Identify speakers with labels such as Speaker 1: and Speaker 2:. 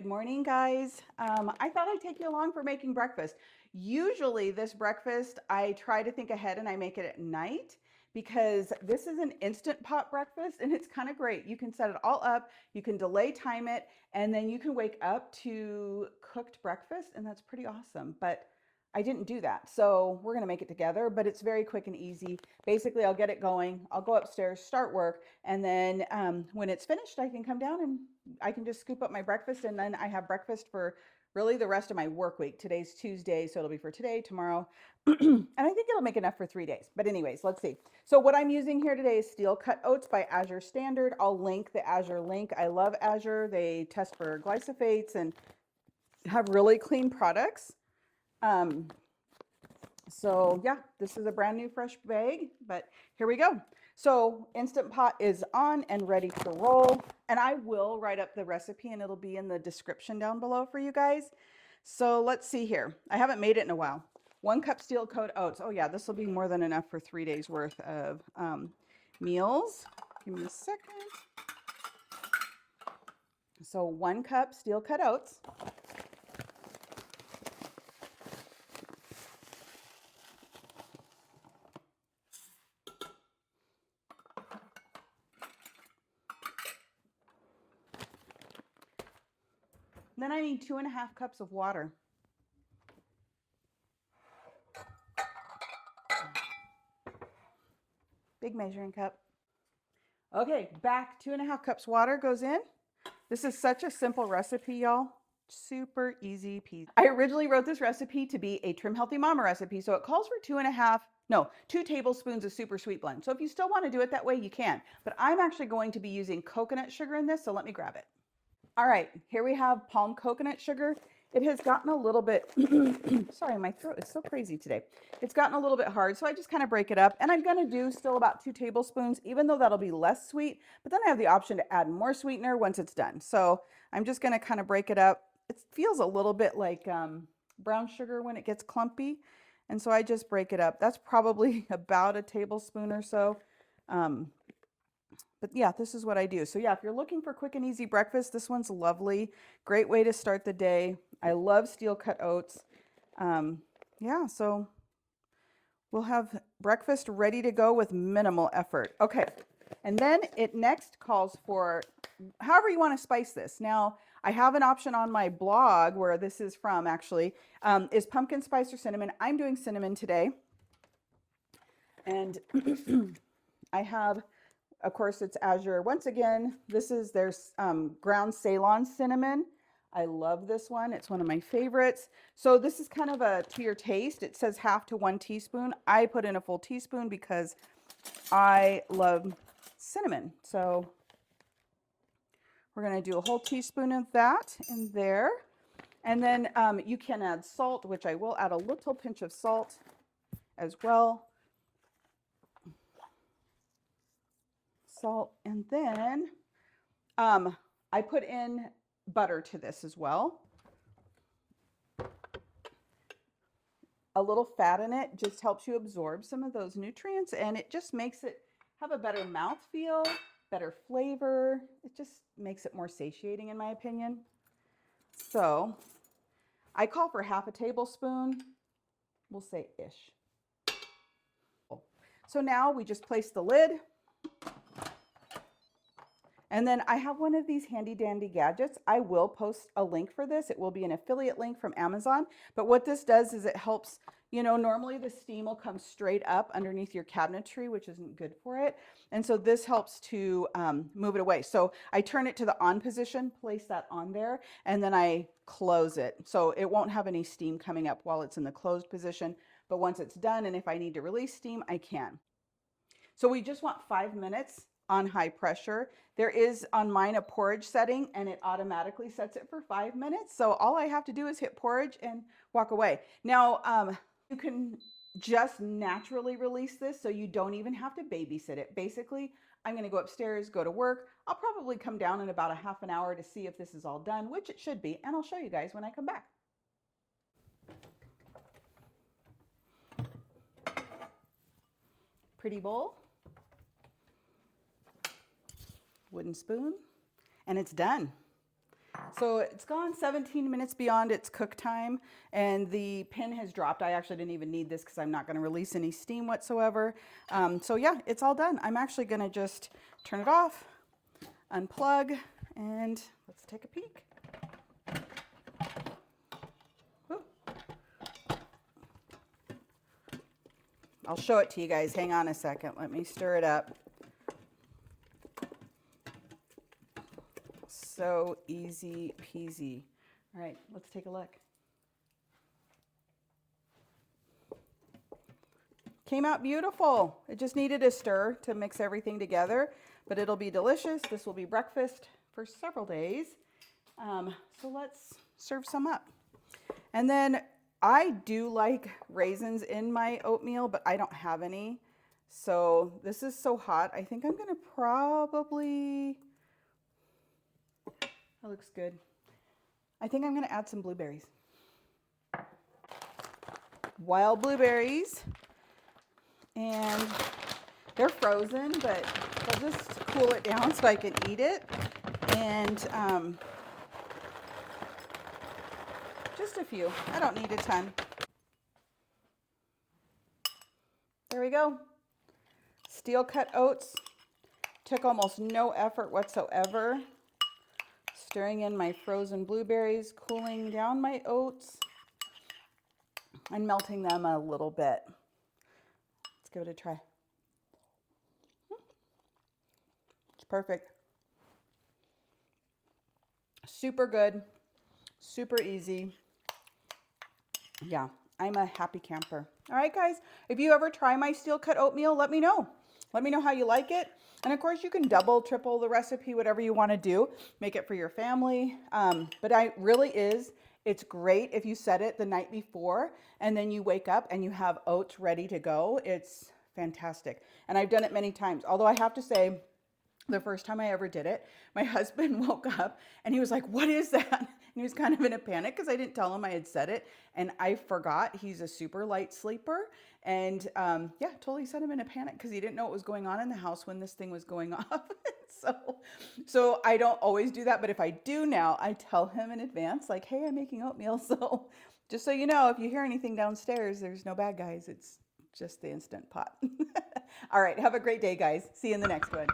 Speaker 1: Good morning, guys. I thought I'd take you along for making breakfast. Usually this breakfast, I try to think ahead and I make it at night because this is an instant pot breakfast and it's kind of great. You can set it all up, you can delay time it, and then you can wake up to cooked breakfast, and that's pretty awesome. But I didn't do that. So we're gonna make it together, but it's very quick and easy. Basically, I'll get it going, I'll go upstairs, start work, and then when it's finished, I can come down and I can just scoop up my breakfast, and then I have breakfast for really the rest of my work week. Today's Tuesday, so it'll be for today, tomorrow, and I think it'll make enough for 3 days. But anyways, let's see. So what I'm using here today is Steel Cut Oats by Azure Standard. I'll link the Azure link. I love Azure. They test for glyphosates and have really clean products. So yeah, this is a brand new fresh bag, but here we go. So Instant Pot is on and ready to roll. And I will write up the recipe and it'll be in the description down below for you guys. So let's see here. I haven't made it in a while. 1 cup Steel Cut Oats. Oh yeah, this will be more than enough for 3 days worth of meals. Give me a second. So 1 cup Steel Cut Oats. Then I need 2.5 cups of water. Big measuring cup. Okay, back 2.5 cups water goes in. This is such a simple recipe, y'all. Super easy peasy. I originally wrote this recipe to be a Trim Healthy Mama recipe, so it calls for 2 tablespoons of super sweet blend. So if you still want to do it that way, you can. But I'm actually going to be using coconut sugar in this, so let me grab it. All right, here we have palm coconut sugar. It has gotten a little bit, sorry, my throat is so crazy today. It's gotten a little bit hard, so I just kind of break it up. And I'm gonna do still about 2 tablespoons, even though that'll be less sweet, but then I have the option to add more sweetener once it's done. So I'm just gonna kind of break it up. It feels a little bit like brown sugar when it gets clumpy. And so I just break it up. That's probably about a tablespoon or so. But yeah, this is what I do. So yeah, if you're looking for quick and easy breakfast, this one's lovely. Great way to start the day. I love Steel Cut Oats. Yeah, so we'll have breakfast ready to go with minimal effort. Okay, and then it next calls for however you want to spice this. Now, I have an option on my blog where this is from actually, is pumpkin spice or cinnamon. I'm doing cinnamon today. And I have, of course, it's Azure. Once again, this is their ground Ceylon cinnamon. I love this one. It's one of my favorites. So this is kind of a to your taste. It says 1/2 to 1 teaspoon. I put in a full teaspoon because I love cinnamon. So we're going to do a whole teaspoon of that in there. And then you can add salt, which I will add a little pinch of salt as well. Salt, and then I put in butter to this as well. A little fat in it just helps you absorb some of those nutrients, and it just makes it have a better mouthfeel, better flavor. It just makes it more satiating in my opinion. So I call for 1/2 tablespoon. We'll say ish. So now we just place the lid. And then I have one of these handy dandy gadgets. I will post a link for this. It will be an affiliate link from Amazon. But what this does is it helps, you know, normally the steam will come straight up underneath your cabinetry, which isn't good for it. And so this helps to move it away. So I turn it to the on position, place that on there, and then I close it. So it won't have any steam coming up while it's in the closed position. But once it's done, and if I need to release steam, I can. So we just want 5 minutes on high pressure. There is on mine a porridge setting and it automatically sets it for 5 minutes. So all I have to do is hit porridge and walk away. Now you can just naturally release this so you don't even have to babysit it. Basically, I'm going to go upstairs, go to work. I'll probably come down in about a 1/2 hour to see if this is all done, which it should be, and I'll show you guys when I come back. Pretty bowl. Wooden spoon, and it's done. So it's gone 17 minutes beyond its cook time, and the pin has dropped. I actually didn't even need this because I'm not going to release any steam whatsoever. So yeah, it's all done. I'm actually going to just turn it off, unplug, and let's take a peek. Ooh. I'll show it to you guys. Hang on a second. Let me stir it up. So easy peasy. All right, let's take a look. Came out beautiful. It just needed a stir to mix everything together, but it'll be delicious. This will be breakfast for several days. So let's serve some up. And then I do like raisins in my oatmeal, but I don't have any. So this is so hot. I think I'm gonna probably, that looks good. I think I'm gonna add some blueberries. Wild blueberries. And they're frozen, but I'll just cool it down so I can eat it. And just a few. I don't need a ton. There we go. Steel Cut Oats. Took almost no effort whatsoever. Stirring in my frozen blueberries, cooling down my oats, and melting them a little bit. Let's give it a try. It's perfect. Super good, super easy. Yeah, I'm a happy camper. All right, guys, if you ever try my Steel Cut Oatmeal, let me know. Let me know how you like it. And of course, you can double, triple the recipe, whatever you want to do. Make it for your family. But it's great if you set it the night before and then you wake up and you have oats ready to go. It's fantastic. And I've done it many times. Although I have to say, the first time I ever did it, my husband woke up and he was like, "What is that?" And he was kind of in a panic because I didn't tell him I had said it. And I forgot he's a super light sleeper. And yeah, totally set him in a panic because he didn't know what was going on in the house when this thing was going off. So I don't always do that. But if I do now, I tell him in advance, like, "Hey, I'm making oatmeal." So just so you know, if you hear anything downstairs, there's no bad guys. It's just the Instant Pot. All right. Have a great day, guys. See you in the next one.